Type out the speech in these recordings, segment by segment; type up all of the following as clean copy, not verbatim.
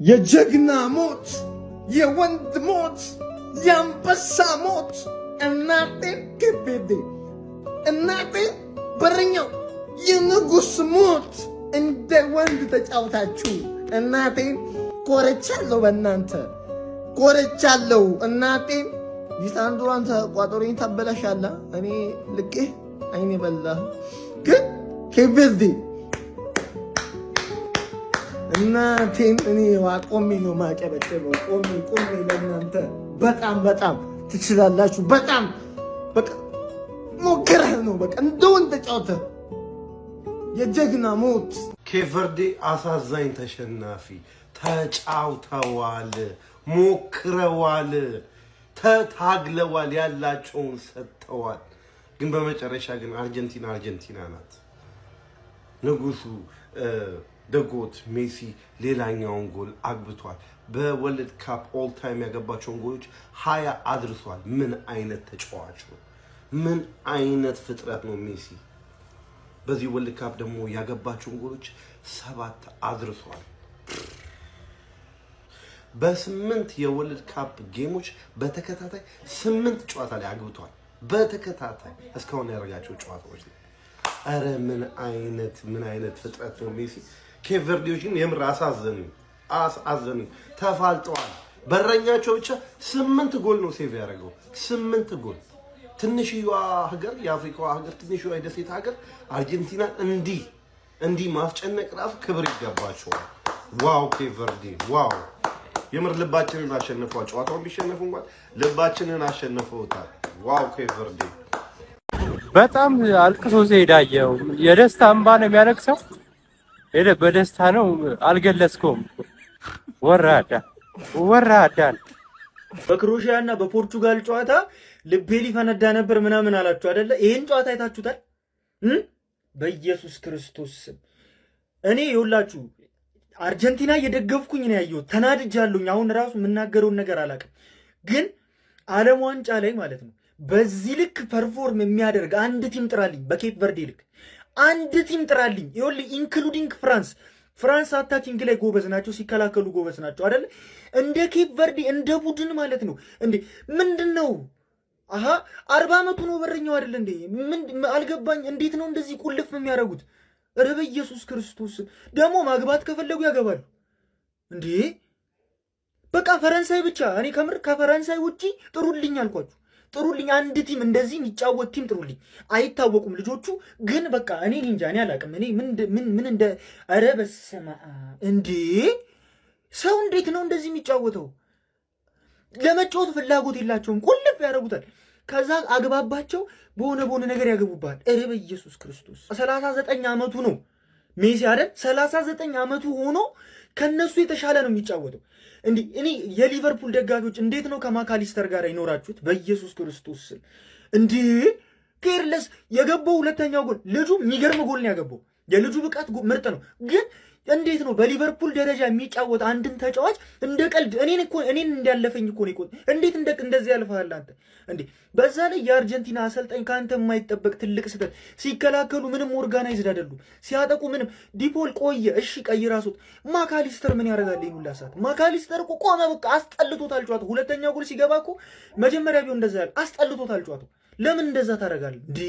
የጀግና ሞት የወንድ ሞት የአንበሳ ሞት እናቴ ክብዴ እናቴ በረኛው የንጉስ ሞት እንደ ወንድ ተጫውታችሁ እናቴ ኮረቻለሁ በእናንተ ኮረቻለሁ እናቴ ይሳንዱራን ተቋጥሮኝ ታበላሻላ እኔ ልቄ አይኔ በላ ግን ክብዴ እናቴን እኔ ዋቆሚ ነው ማጨበጨበው ቆሚ ለእናንተ በጣም ትችላላችሁ በጣም በቃ ሞክረህ ነው በቃ እንደውን ተጫውተ የጀግና ሞት ኬቨርዴ አሳዛኝ ተሸናፊ ተጫውተዋል ሞክረዋል ተታግለዋል ያላቸውን ሰጥተዋል ግን በመጨረሻ ግን አርጀንቲና ናት ንጉሱ ደጎት ሜሲ ሌላኛውን ጎል አግብቷል በወርልድ ካፕ ኦል ታይም ያገባቸውን ጎሎች 20 አድርሷል ምን አይነት ተጫዋች ነው ምን አይነት ፍጥረት ነው ሜሲ በዚህ ወርልድ ካፕ ደግሞ ያገባቸውን ጎሎች 7 አድርሷል በ8 የወርልድ ካፕ ጌሞች በተከታታይ 8 ጨዋታ ላይ አግብቷል በተከታታይ እስካሁን ያደረጋቸው ጨዋታዎች ላይ አረ ምን አይነት ፍጥረት ነው ሜሲ ኬቨርዴዎችን የምር አሳዘኑ ተፋልጠዋል በረኛቸው ብቻ 8 ጎል ነው ሴቭ ያደረገው 8 ጎል ትንሽዋ ሀገር የአፍሪካዋ ሀገር ትንሽዋ የደሴት ሀገር አርጀንቲና እንዲህ ማስጨነቅ ራሱ ክብር ይገባቸዋል ዋው ኬቨርዴ ዋው የምር ልባችንን አሸንፈዋል ጨዋታውን ቢሸነፉ እንኳን ልባችንን አሸንፈውታል ዋው ኬቨርዴ በጣም አልቅሶ ሲሄዳየው የደስታ እንባ ነው የሚያለቅሰው በደስታ ነው አልገለጽኩም ወራዳን በክሮሺያና በፖርቹጋል ጨዋታ ልቤ ሊፈነዳ ነበር ምናምን አላችሁ አይደለ ይሄን ጨዋታ አይታችሁታል በኢየሱስ ክርስቶስ ስም እኔ ይኸውላችሁ አርጀንቲና እየደገፍኩኝ ነው ያየሁት ተናድጃለሁኝ አሁን ራሱ የምናገረውን ነገር አላውቅም ግን ዓለም ዋንጫ ላይ ማለት ነው በዚህ ልክ ፐርፎርም የሚያደርግ አንድ ቲም ጥራልኝ በኬፕ ቨርዴ ልክ አንድ ቲም ጥራልኝ ይኸውልህ ኢንክሉዲንግ ፍራንስ አታኪንግ ላይ ጎበዝ ናቸው ሲከላከሉ ጎበዝ ናቸው አይደል እንደ ኬፕ ቨርዴ እንደ ቡድን ማለት ነው እንዴ ምንድነው 40 አመቱ ነው በረኛው አይደል እንዴ ምን አልገባኝ እንዴት ነው እንደዚህ ቁልፍ የሚያደርጉት ኧረ በኢየሱስ ክርስቶስ ደግሞ ማግባት ከፈለጉ ያገባሉ እንዴ በቃ ፈረንሳይ ብቻ እኔ ከምር ከፈረንሳይ ውጪ ጥሩልኝ አልኳችሁ ጥሩልኝ አንድ ቲም እንደዚህ የሚጫወት ቲም ጥሩልኝ አይታወቁም ልጆቹ ግን በቃ እኔ እንጃ እኔ አላውቅም እኔ ምን እንደ ኧረ በስመ አብ እንዴ ሰው እንዴት ነው እንደዚህ የሚጫወተው ለመጫወት ፍላጎት የላቸውም ቁልፍ ያደርጉታል ከዛ አግባባቸው በሆነ ነገር ያገቡባል ኧረ በኢየሱስ ክርስቶስ 39 አመቱ ነው ሜሲ አይደል 39 አመቱ ሆኖ ከነሱ የተሻለ ነው የሚጫወተው እንዴ እኔ የሊቨርፑል ደጋፊዎች እንዴት ነው ከማካሊስተር ጋር ይኖራችሁት በኢየሱስ ክርስቶስ እንዴ ኬርለስ የገባው ሁለተኛው ጎል ልጁ የሚገርም ጎል ነው ያገባው የልጁ ብቃት ምርጥ ነው ግን እንዴት ነው በሊቨርፑል ደረጃ የሚጫወት አንድን ተጫዋች እንደ ቀልድ እኔን እንዲያለፈኝ እኮ ነው እንዴት እንደዚህ ያልፋል አንተ እንዴ በዛ ላይ የአርጀንቲና አሰልጣኝ ካንተ የማይጠበቅ ትልቅ ስህተት ሲከላከሉ ምንም ኦርጋናይዝድ አይደሉም ሲያጠቁ ምንም ዲፖል ቆየ እሺ ቀይራሱት ማካሊስተር ምን ያደርጋል ይሁላ ሰዓት ማካሊስተር እኮ ቆመ በቃ አስጠልቶታል ጨዋታው ሁለተኛው ጎል ሲገባ እኮ መጀመሪያ ቢሆን እንደዛ ያለ አስጠልቶታል ጨዋታው ለምን እንደዛ ታደርጋለህ እንዴ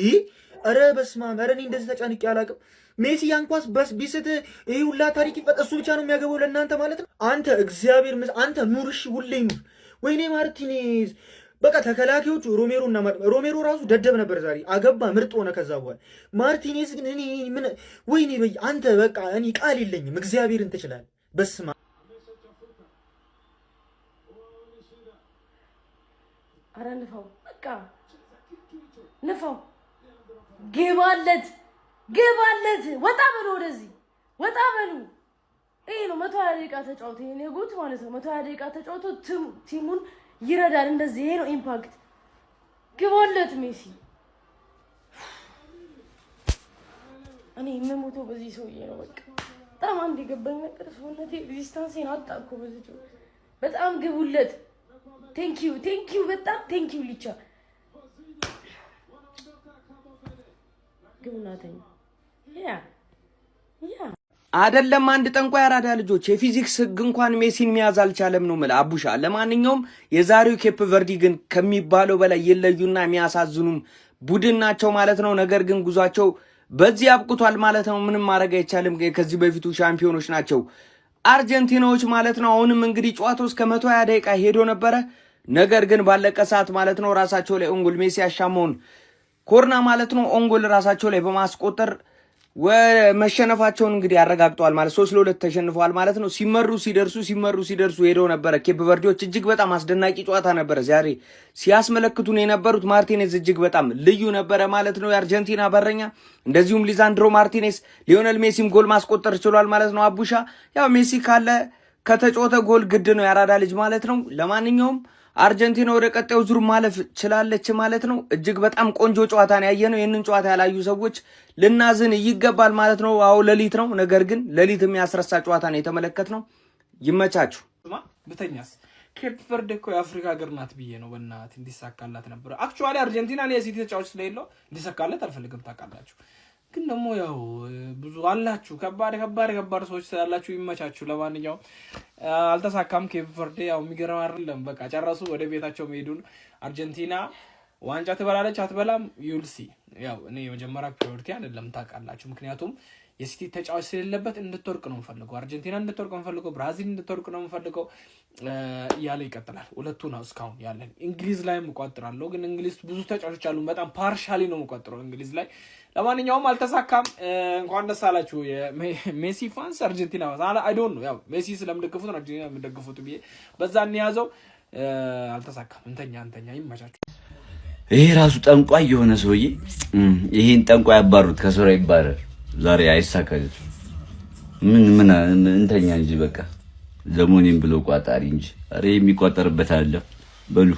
ኧረ በስመ አብ ኧረ እኔ እንደዚህ ተጨንቄ አላውቅም ሜሲ ያንኳስ በስ ቢስት ይሄ ሁላ ታሪክ ይፈጠ እሱ ብቻ ነው የሚያገባው ለእናንተ ማለት ነው አንተ እግዚአብሔር አንተ ኑርሽ ሁሌ ኑር ወይኔ ማርቲኔዝ በቃ ተከላካዮቹ ሮሜሮ ራሱ ደደብ ነበር ዛሬ አገባ ምርጥ ሆነ ከዛ በኋላ ማርቲኔዝ ግን እኔ ምን ወይኔ አንተ በቃ እኔ ቃል የለኝም እግዚአብሔርን ትችላለህ በስመ አብ ኧረ ንፋው በቃ ንፋው ግባለት ወጣ በሉ ወደዚህ ወጣ በሉ ይሄ ነው 120 ደቂቃ ተጫውቶ ይሄ ነው ጉት ማለት ነው 120 ደቂቃ ተጫውቶ ቲሙን ይረዳል እንደዚህ ይሄ ነው ኢምፓክት ግባለት ሜሲ እኔ የምሞተው በዚህ ሰውዬ ነው በቃ በጣም አንድ የገባኝ ነገር ሰውነቴ ሬዚስታንሴን አጣኩ በዚህ በጣም ግቡለት ቴንኪው በጣም ቴንኪው ሊቻ ግቡናተኝ ያ አይደለም አንድ ጠንቋይ አራዳ ልጆች የፊዚክስ ህግ እንኳን ሜሲን መያዝ አልቻለም ነው ማለት አቡሻ። ለማንኛውም የዛሬው ኬፕ ቨርዲ ግን ከሚባለው በላይ የለዩና የሚያሳዝኑም ቡድን ናቸው ማለት ነው። ነገር ግን ጉዟቸው በዚህ አብቅቷል ማለት ነው። ምንም ማድረግ አይቻልም። ከዚህ በፊቱ ሻምፒዮኖች ናቸው አርጀንቲናዎች ማለት ነው። አሁንም እንግዲህ ጨዋታው እስከ 120 ደቂቃ ሄዶ ነበረ። ነገር ግን ባለቀ ሰዓት ማለት ነው ራሳቸው ላይ ኦንጎል ሜሲ ያሻመውን ኮርና ማለት ነው ኦንጎል ራሳቸው ላይ በማስቆጠር መሸነፋቸውን እንግዲህ አረጋግጠዋል ማለት 3-2 ተሸንፈዋል ማለት ነው። ሲመሩ ሲደርሱ ሄደው ነበረ። ኬፕ ቨርዲዎች እጅግ በጣም አስደናቂ ጨዋታ ነበረ ዛሬ ሲያስመለክቱን የነበሩት። ማርቲኔዝ እጅግ በጣም ልዩ ነበረ ማለት ነው የአርጀንቲና በረኛ። እንደዚሁም ሊዛንድሮ ማርቲኔዝ፣ ሊዮኔል ሜሲም ጎል ማስቆጠር ችሏል ማለት ነው። አቡሻ ያው ሜሲ ካለ ከተጫወተ ጎል ግድ ነው ያራዳ ልጅ ማለት ነው። ለማንኛውም አርጀንቲና ወደ ቀጣዩ ዙር ማለፍ ችላለች ማለት ነው። እጅግ በጣም ቆንጆ ጨዋታ ነው ያየነው። ይህንን ጨዋታ ያላዩ ሰዎች ልናዝን ይገባል ማለት ነው። አዎ ሌሊት ነው፣ ነገር ግን ሌሊት የሚያስረሳ ጨዋታ ነው የተመለከትነው። ይመቻችሁ። ብተኛስ ኬፕ ቨርዴ እኮ የአፍሪካ ሀገር ናት ብዬ ነው በእናት እንዲሳካላት ነበር። አክቹዋሊ አርጀንቲና የሲቲ ተጫዋች ስለሌለው እንዲሳካላት አልፈልግም ታውቃላችሁ። ግን ደግሞ ያው ብዙ አላችሁ ከባድ ሰዎች ስላላችሁ ይመቻችሁ። ለማንኛውም አልተሳካም ኬፕ ቨርዴ። ያው የሚገርም አይደለም፣ በቃ ጨረሱ፣ ወደ ቤታቸው መሄዱን። አርጀንቲና ዋንጫ ትበላለች አትበላም ዩልሲ። ያው እኔ የመጀመሪያ ፕራዮሪቲ አይደለም ታውቃላችሁ፣ ምክንያቱም የሲቲ ተጫዋች ስለሌለበት እንድትወርቅ ነው የምፈልገው፣ አርጀንቲና እንድትወርቅ ነው የምፈልገው፣ ብራዚል እንድትወርቅ ነው የምፈልገው እያለ ይቀጥላል። ሁለቱ ነው እስካሁን ያለን። እንግሊዝ ላይም እቆጥራለሁ፣ ግን እንግሊዝ ብዙ ተጫዋቾች አሉ፣ በጣም ፓርሻሊ ነው የምቆጥረው እንግሊዝ ላይ። ለማንኛውም አልተሳካም። እንኳን ደስ አላችሁ ሜሲ ፋንስ፣ አርጀንቲና ፋንስ። አይ ዶንት ኖ ያው ሜሲ ስለምደግፉት ነው አርጀንቲና የምደግፉት ብዬ በዛ እንያዘው። አልተሳካም። እንተኛ ይመቻችሁ። ይሄ ራሱ ጠንቋይ የሆነ ሰውዬ ይሄን ጠንቋይ ያባሩት ከስራ ይባረር። ዛሬ አይሳካልም። ምን እንተኛ እንጂ በቃ ዘሞኔም ብሎ ቋጣሪ እንጂ አሬ የሚቋጠርበት አለ በሉ።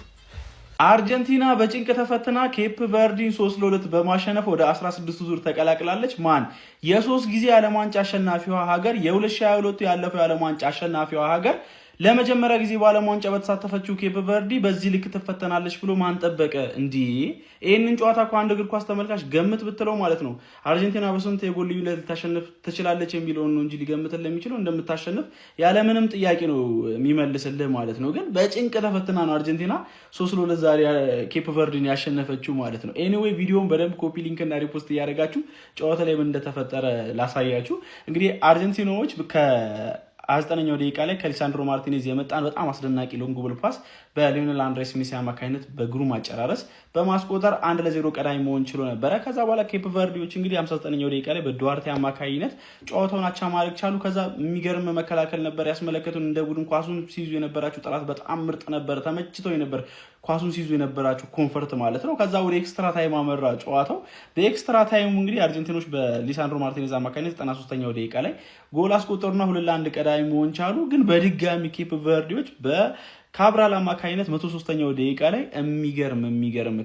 አርጀንቲና በጭንቅ ተፈትና ኬፕ ቨርዲን 3-2 በማሸነፍ ወደ 16 ዙር ተቀላቅላለች። ማን የ3 ጊዜ ዓለም ዋንጫ አሸናፊዋ ሀገር፣ የ2022 ያለፈው የዓለም ዋንጫ አሸናፊዋ ሀገር ለመጀመሪያ ጊዜ በዓለም ዋንጫ በተሳተፈችው ኬፕ ቨርዲ በዚህ ልክ ትፈተናለች ብሎ ማን ጠበቀ? እንዲህ ይህንን ጨዋታ እኮ አንድ እግር ኳስ ተመልካች ገምት ብትለው ማለት ነው አርጀንቲና በስንት የጎል ልዩነት ልታሸንፍ ትችላለች የሚለውን ነው እንጂ ሊገምትልህ የሚችለው እንደምታሸንፍ ያለምንም ጥያቄ ነው የሚመልስልህ ማለት ነው። ግን በጭንቅ ተፈትና ነው አርጀንቲና 3-2 ዛሬ ኬፕ ቨርዲን ያሸነፈችው ማለት ነው። ኤኒዌይ ቪዲዮውን በደንብ ኮፒ ሊንክ እና ሪፖስት እያደረጋችሁ ጨዋታ ላይ ምን እንደተፈጠረ ላሳያችሁ። እንግዲህ አርጀንቲናዎች 29ኛው ደቂቃ ላይ ከሊሳንድሮ ማርቲኔዝ የመጣን በጣም አስደናቂ ሎንግ ቦል ፓስ በሊዮኔል አንድሬስ ሜሲ አማካኝነት በግሩም አጨራረስ በማስቆጠር 1-0 ቀዳሚ መሆን ችሎ ነበረ። ከዛ በኋላ ኬፕ ቨርዲዎች እንግዲህ 59ኛው ደቂቃ ላይ በዱዋርቴ አማካኝነት ጨዋታውን አቻ ማድረግ ቻሉ። ከዛ የሚገርም መከላከል ነበር ያስመለከቱን። እንደ ቡድን ኳሱን ሲይዙ የነበራችሁ ጥራት በጣም ምርጥ ነበር፣ ተመችተው የነበር ኳሱን ሲይዙ የነበራችሁ ኮንፈርት ማለት ነው። ከዛ ወደ ኤክስትራ ታይም አመራ ጨዋታው። በኤክስትራ ታይም እንግዲህ አርጀንቲኖች በሊሳንድሮ ማርቲኔዝ አማካኝነት 93ኛው ደቂቃ ላይ ጎል አስቆጠሩና 2-1 ቀዳሚ መሆን ቻሉ። ግን በድጋሚ ኬፕ ቨርዲዎች በካብራል አማካኝነት 103ኛው ደቂቃ ላይ የሚገርም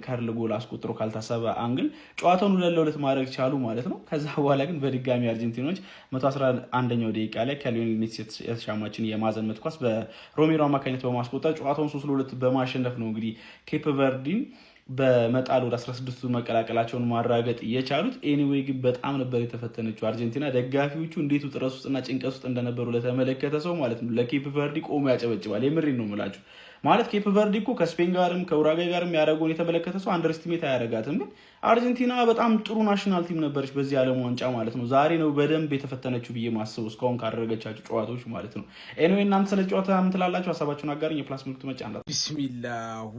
ከርል ጎል አስቆጥሮ ካልታሰበ አንግል ጨዋታውን 2-2 ማድረግ ቻሉ ማለት ነው። ከዛ በኋላ ግን በድጋሚ አርጀንቲኖች 111ኛው ደቂቃ ላይ ከሊዮኔል ሜሲ የተሻማችን የማዕዘን ምት ኳስ በሮሜሮ አማካኝነት በማስቆጠር ጨዋታውን 3-2 በማሸነፍ ነው እንግዲህ ኬፕ ቨርዲን በመጣል ወደ 16ቱ መቀላቀላቸውን ማረጋገጥ የቻሉት። ኤኒዌይ ግን በጣም ነበር የተፈተነችው አርጀንቲና። ደጋፊዎቹ እንዴት ውጥረት ውስጥና ጭንቀት ውስጥ እንደነበሩ ለተመለከተ ሰው ማለት ነው ለኬፕ ቨርዲ ቆሞ ያጨበጭባል። የምሬን ነው የምላችሁ። ማለት ኬፕ ቨርዲ እኮ ከስፔን ጋርም ከኡራጓይ ጋርም ያደረገውን የተመለከተ ሰው አንደርስቲሜት አያደርጋትም። ግን አርጀንቲና በጣም ጥሩ ናሽናል ቲም ነበረች በዚህ ዓለም ዋንጫ ማለት ነው። ዛሬ ነው በደንብ የተፈተነችው ብዬ ማስበው እስካሁን ካደረገቻቸው ጨዋታዎች ማለት ነው። ኤኒዌይ እናንተ ስለ ጨዋታ ምን ትላላችሁ? ሀሳባችሁን አጋሩኝ። የፕላስ ምልክቱ መጫንላት። ቢስሚላ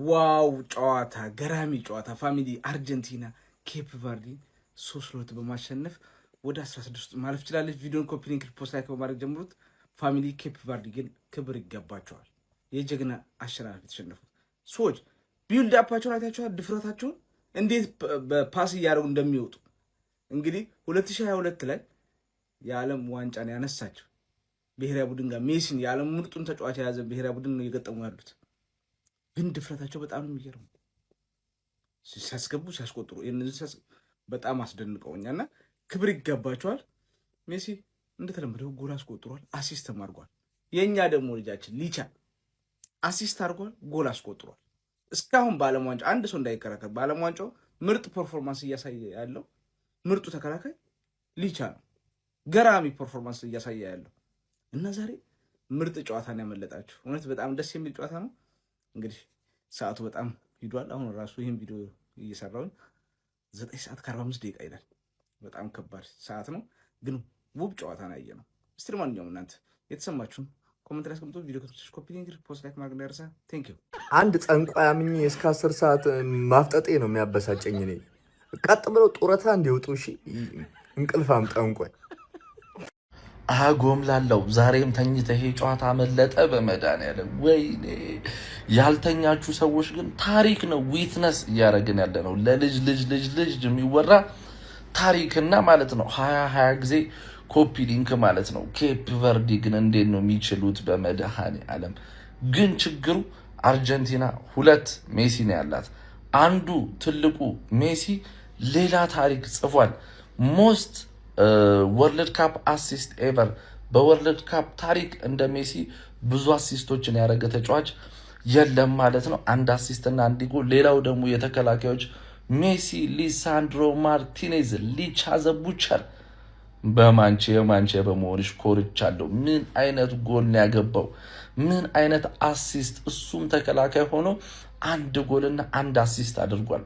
ዋው! ጨዋታ ገራሚ ጨዋታ ፋሚሊ። አርጀንቲና ኬፕ ቨርዲን 3-2 በማሸነፍ ወደ 16 ማለፍ ችላለች። ቪዲዮን ኮፒ ሊንክ ፖስት ላይክ በማድረግ ጀምሩት ፋሚሊ። ኬፕ ቨርዲ ግን ክብር ይገባቸዋል። የጀግና አሸናፊ የተሸነፉት ሰዎች ቢልድ አፓቸውን አይታችኋል። ድፍረታቸውን እንዴት በፓስ እያደረጉ እንደሚወጡ እንግዲህ 2022 ላይ የዓለም ዋንጫን ያነሳቸው ብሔራዊ ቡድን ጋር ሜሲን የዓለም ምርጡን ተጫዋች የያዘ ብሔራዊ ቡድን ነው እየገጠሙ ያሉት። ግን ድፍረታቸው በጣም ነው የሚገርመው። ሲያስገቡ ሲያስቆጥሩ በጣም አስደንቀውኛልና ክብር ይገባቸዋል። ሜሲ እንደተለመደው ጎል አስቆጥሯል፣ አሲስትም አድርጓል። የእኛ ደግሞ ልጃችን ሊቻ አሲስት አድርጓል፣ ጎል አስቆጥሯል። እስካሁን በዓለም ዋንጫ አንድ ሰው እንዳይከራከር በዓለም ዋንጫው ምርጥ ፐርፎርማንስ እያሳየ ያለው ምርጡ ተከላካይ ሊቻ ነው። ገራሚ ፐርፎርማንስ እያሳየ ያለው እና ዛሬ ምርጥ ጨዋታን ያመለጣችሁ እውነት በጣም ደስ የሚል ጨዋታ ነው። እንግዲህ ሰዓቱ በጣም ሂዷል። አሁን ራሱ ይሄን ቪዲዮ እየሰራሁኝ 9 ሰዓት ከ45 ደቂቃ ይላል። በጣም ከባድ ሰዓት ነው፣ ግን ውብ ጨዋታ ነው ያየነው። እስቲ ለማንኛውም እናንተ የተሰማችሁን ኮሜንት ላይ አስቀምጡ። ቪዲዮ ከተመቻችሁ ኮፒ ሊንክ ፖስት ላይክ ማድረግ እንዳይረሳ። ቴንክ ዩ። አንድ ጠንቋይ አምኜ እስከ 10 ሰዓት ማፍጠጤ ነው የሚያበሳጨኝ። እኔ ቀጥ ብለው ጡረታ እንዲወጡ እሺ። እንቅልፋም ጠንቋይ አጎምላለው ዛሬም ተኝተህ ጨዋታ መለጠ በመድኃኒዓለም ወይኔ። ያልተኛችሁ ሰዎች ግን ታሪክ ነው ዊትነስ እያደረግን ያለ ነው። ለልጅ ልጅ ልጅ ልጅ የሚወራ ታሪክና ማለት ነው 20 ጊዜ ኮፒ ሊንክ ማለት ነው። ኬፕ ቨርዲ ግን እንዴት ነው የሚችሉት በመድኃኒዓለም? ግን ችግሩ አርጀንቲና 2 ሜሲ ነው ያላት። አንዱ ትልቁ ሜሲ ሌላ ታሪክ ጽፏል። ሞስት ወርልድ ካፕ አሲስት ኤቨር። በወርልድ ካፕ ታሪክ እንደ ሜሲ ብዙ አሲስቶችን ያደረገ ተጫዋች የለም ማለት ነው። 1 አሲስት እና 1 ጎል። ሌላው ደግሞ የተከላካዮች ሜሲ፣ ሊሳንድሮ ማርቲኔዝ፣ ሊቻዘ ቡቸር በማንቼ በመሆንሽ ኮርቻለሁ። ምን አይነት ጎል ነው ያገባው? ምን አይነት አሲስት! እሱም ተከላካይ ሆኖ 1 ጎልና 1 አሲስት አድርጓል።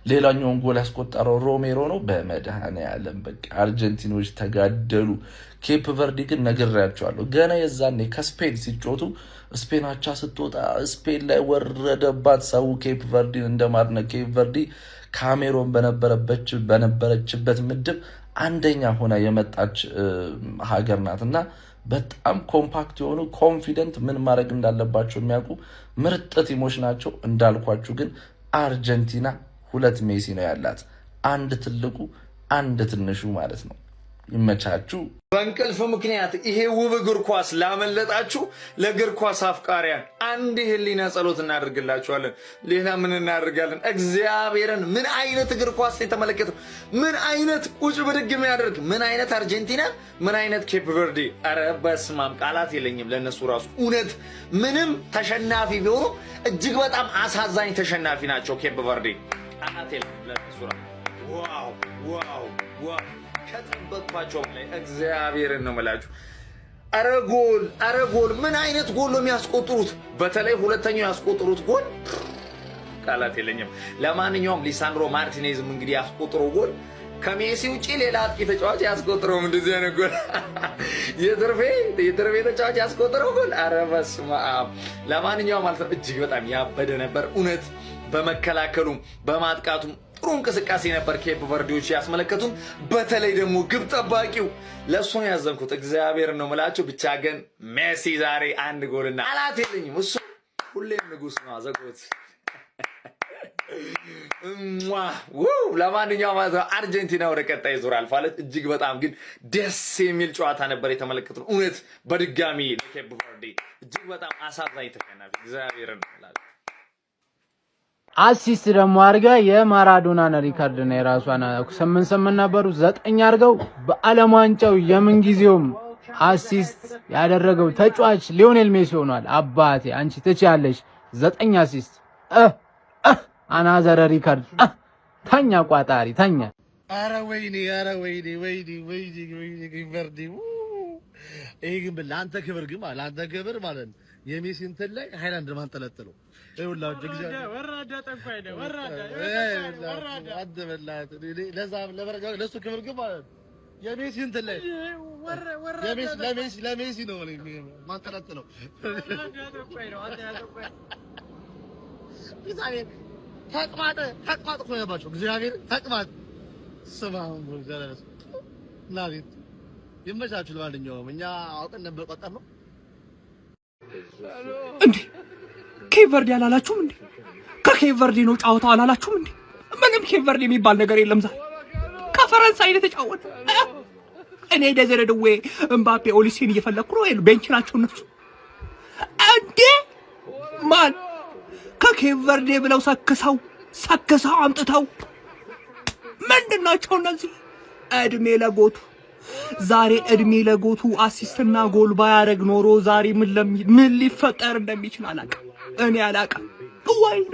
ሌላኛውን ጎል ያስቆጠረው ሮሜሮ ነው። በመድኃኒዓለም በቃ አርጀንቲኖች ተጋደሉ። ኬፕ ቨርዲ ግን ነግሬያቸዋለሁ ገና የዛኔ ከስፔን ሲጮቱ ስፔን አቻ ስትወጣ ስፔን ላይ ወረደባት ሰው ኬፕ ቨርዲን እንደማድነቅ። ኬፕ ቨርዲ ካሜሮን በነበረችበት ምድብ አንደኛ ሆና የመጣች ሀገር ናት እና በጣም ኮምፓክት የሆኑ ኮንፊደንት ምን ማድረግ እንዳለባቸው የሚያውቁ ምርጥ ቲሞች ናቸው። እንዳልኳችሁ ግን አርጀንቲና 2 ሜሲ ነው ያላት፣ 1 ትልቁ 1 ትንሹ ማለት ነው። ይመቻችሁ። በእንቅልፍ ምክንያት ይሄ ውብ እግር ኳስ ላመለጣችሁ ለእግር ኳስ አፍቃሪያን አንድ ህሊና ጸሎት እናደርግላችኋለን። ሌላ ምን እናደርጋለን? እግዚአብሔርን ምን አይነት እግር ኳስ የተመለከተው! ምን አይነት ቁጭ ብድግ የሚያደርግ! ምን አይነት አርጀንቲና! ምን አይነት ኬፕ ቨርዲ! ኧረ በስመ አብ ቃላት የለኝም ለነሱ ራሱ። እውነት ምንም ተሸናፊ ቢሆኑ እጅግ በጣም አሳዛኝ ተሸናፊ ናቸው ኬፕ ቨርዲ። ቃላት የለኝም ለነሱ ራሱ። ዋው ዋው ዋው! ከጠበቅኳቸው ላይ እግዚአብሔርን ነው የምላችሁ። አረ ጎል! ምን አይነት ጎል ነው የሚያስቆጥሩት! በተለይ ሁለተኛው ያስቆጥሩት ጎል ቃላት የለኝም። ለማንኛውም ሊሳንድሮ ማርቲኔዝም እንግዲህ ያስቆጥረው ጎል ከሜሲ ውጪ ሌላ አጥቂ ተጫዋች ያስቆጥረው እንደዚህ አይነት ጎል የትርፌ ተጫዋች ያስቆጥረው ጎል። አረ በስመ አብ! ለማንኛውም ማለት ነው እጅግ በጣም ያበደ ነበር እውነት። በመከላከሉም በማጥቃቱም ጥሩ እንቅስቃሴ ነበር ኬፕ ቨርዲዎች ያስመለከቱን። በተለይ ደግሞ ግብ ጠባቂው ለእሱ ነው ያዘንኩት። እግዚአብሔር ነው የምላቸው። ብቻ ግን ሜሲ ዛሬ 1 ጎልና ቃላት የለኝም። እሱ ሁሌም ንጉስ ነው። አዘጎት ለማንኛውም ማለት ነው አርጀንቲና ወደ ቀጣይ ዙር አልፋለች። እጅግ በጣም ግን ደስ የሚል ጨዋታ ነበር የተመለከቱን እውነት። በድጋሚ ለኬፕ ቨርዲ እጅግ በጣም አሳዛኝ ተሸናፊ እግዚአብሔር ነው እላለሁ። አሲስት ደግሞ አድርጋ የማራዶናን ሪካርድ ነው የራሷን 8 ነበሩ 9 አድርገው በዓለም ዋንጫው የምን ጊዜውም አሲስት ያደረገው ተጫዋች ሊዮኔል ሜሲ ሆኗል። አባቴ አንቺ ትችያለሽ 9 አሲስት አናዘር ሪካርድ ተኛ ቋጣሪ ተኛ። አረ ወይኔ ቨርዲ ይሄ ግን ለአንተ ክብር ግን ለአንተ ክብር ማለት ነው የሜሲ እንትን ላይ ሃይላንድ ማንጠለጥለው ይኸውላችሁ እግዚአብሔር ወራዳ ጠንቋይ ነው ወራዳ አደበላት ለሱ ክብር ግን ማለት የሜሲ እንትን ላይ ለሜሲ ነው ማንጠለጥለው ወራዳ ጠንቋይ ነው አንተ ያጠቋይ እግዚአብሔር ተቅማጥ እኮ ያባቸው እግዚአብሔር ተቅማጥ ስማም ወዘረስ ናሪት ይመቻችሁ። ለማንኛውም እኛ አውቀን ነበር ቆጠር ነው እንዴ ኬፕ ቨርዲ አላላችሁም እንዴ? ከኬፕ ቨርዲ ነው ጫወታው አላላችሁም እንዴ? ምንም ኬፕ ቨርዲ የሚባል ነገር የለም። ዛሬ ከፈረንሳይ የተጫወተ እኔ ደዘረደዌ እምባፔ ኦሊሴን እየፈለኩ ነው። ቤንች ናቸው እነሱ እንዴ ማን ከኬፕ ቨርዲ ብለው ሰክሰው አምጥተው ምንድናቸው እነዚህ? እድሜ ለጎቱ ዛሬ እድሜ ለጎቱ አሲስትና ጎል ባያረግ ኖሮ ዛሬ ምን ሊፈጠር እንደሚችል አላውቅም። እኔ አላውቅም። ወይኔ